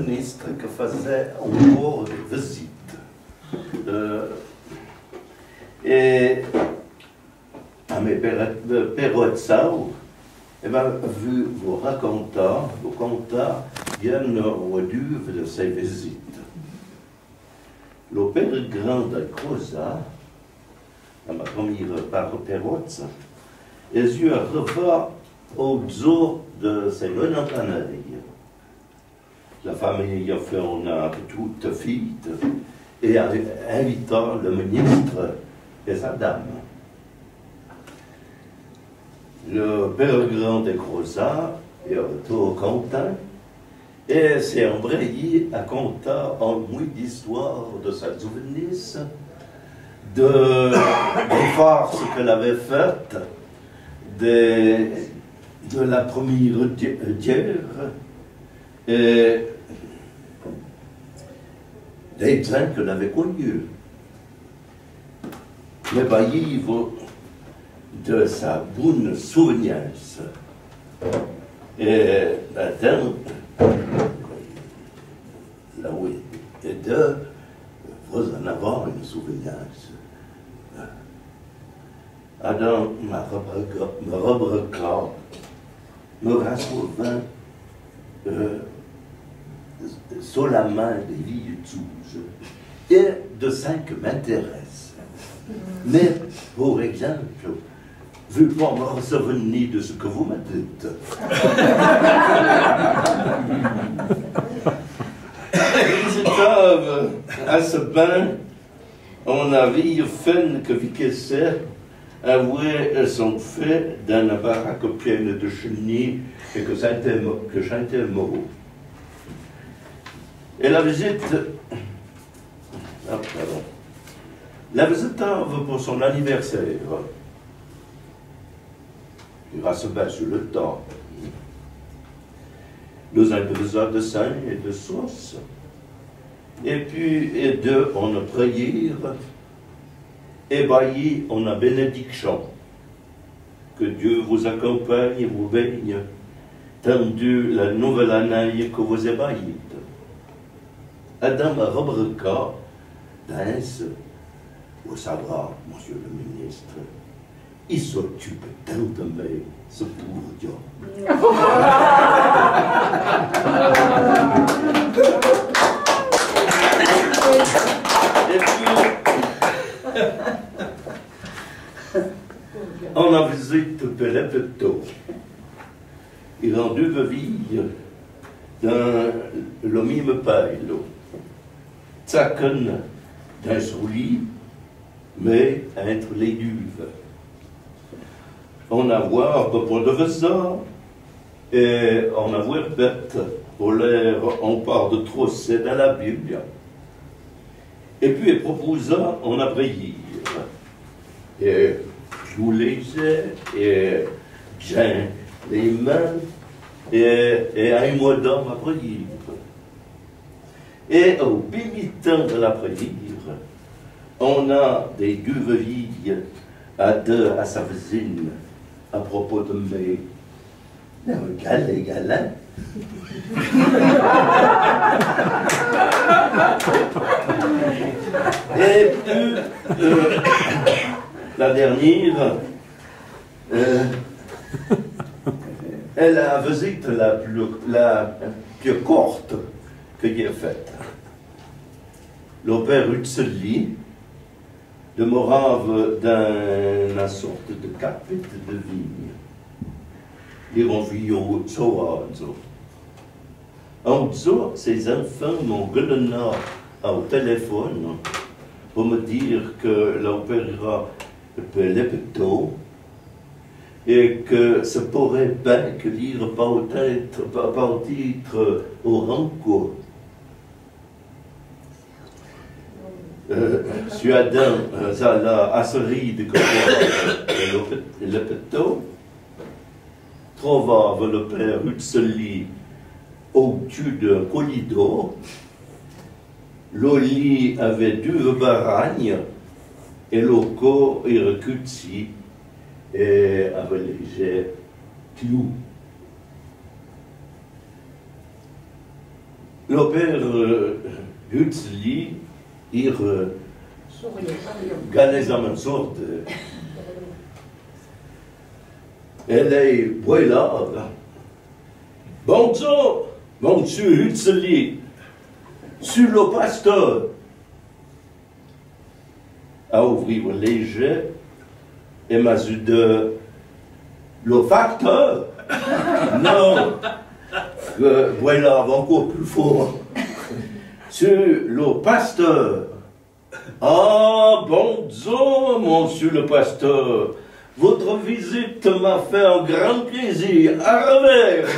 ministre que faisait encore des visites. Et à mes perrotsau, eh ben, vu vous conta bien au duve de ses visites. Le père grand de Croza, à ma première par perrotsa, et eu à revoir au zoo de ses venantaneries. La famille a fait une toute fête et a invité le ministre et sa dame. Le père grand de Croza est tout content et s'est embrayé à conter en mouille d'histoire de sa jeunesse, des farces qu'elle avait faites, de la première guerre et des trains qu'elle avait connus. Mais baillis de sa bonne souvenir. Et maintenant, là oui, et de vous en avoir une souvenir. Adam, ma robe claire, me rassouvant sur la main des villes touches et de ça que m'intéresse. Mais, pour exemple, vu pas me souvenir de ce que vous me dites. À ce bain, on avait fait que Vicesse avait son fait dans la baraque pleine de chenilles et que j'étais mort. Et la visite. Ah, pardon. La visite pour son anniversaire. Il va se battre sur le temps. Nous avons besoin de sein et de sauce. Et puis, on a prière. Et bailli, on a bénédiction. Que Dieu vous accompagne et vous baigne, tendu la nouvelle année que vous ébaillez. Adam a rubrica, dans vous savoir, monsieur le ministre, il s'occupe tant de moi, ce pauvre Dieu. Et puis, on a visité Pelepeto. Il a rendu vie dans le même paillo. Tsaken d'un souli, mais entre les duves. On a vu un peu de visa, et on a vu bête, pour l'air, on parle de trop, c'est dans la Bible. Et puis, il proposa, on a prié. Et je vous lisais, et j'ai les mains, et un mot d'homme à prier. Et au mi-temps de la prière, on a des duveries à sa voisine à propos de mes galets. Et puis, la dernière, elle a visite la plus courte que j'ai faite. Le père Utseli demeurava dans la sorte de capite de vigne. Ils ont vu au en dessous, ces enfants m'ont gueulé au téléphone pour me dire que l'opéra Pelepeto et que ça pourrait bien que lire par titre au ranco. Suadan, Zala, Asseride, le Peto, trovava le père Utseli au-dessus d'un colido. L'oli avait deux baragnes et le corps est reculé et avait léger clou. le père Hutzli, il gagne à sorte. Elle est voilà. Bonjour, monsieur Hutzli, sur le pasteur. À ouvrir les jets, et m'a dit de le facteur. Non, voilà, encore plus fort. Sur le pasteur. Ah, bonjour, monsieur le pasteur. Votre visite m'a fait un grand plaisir. À revers.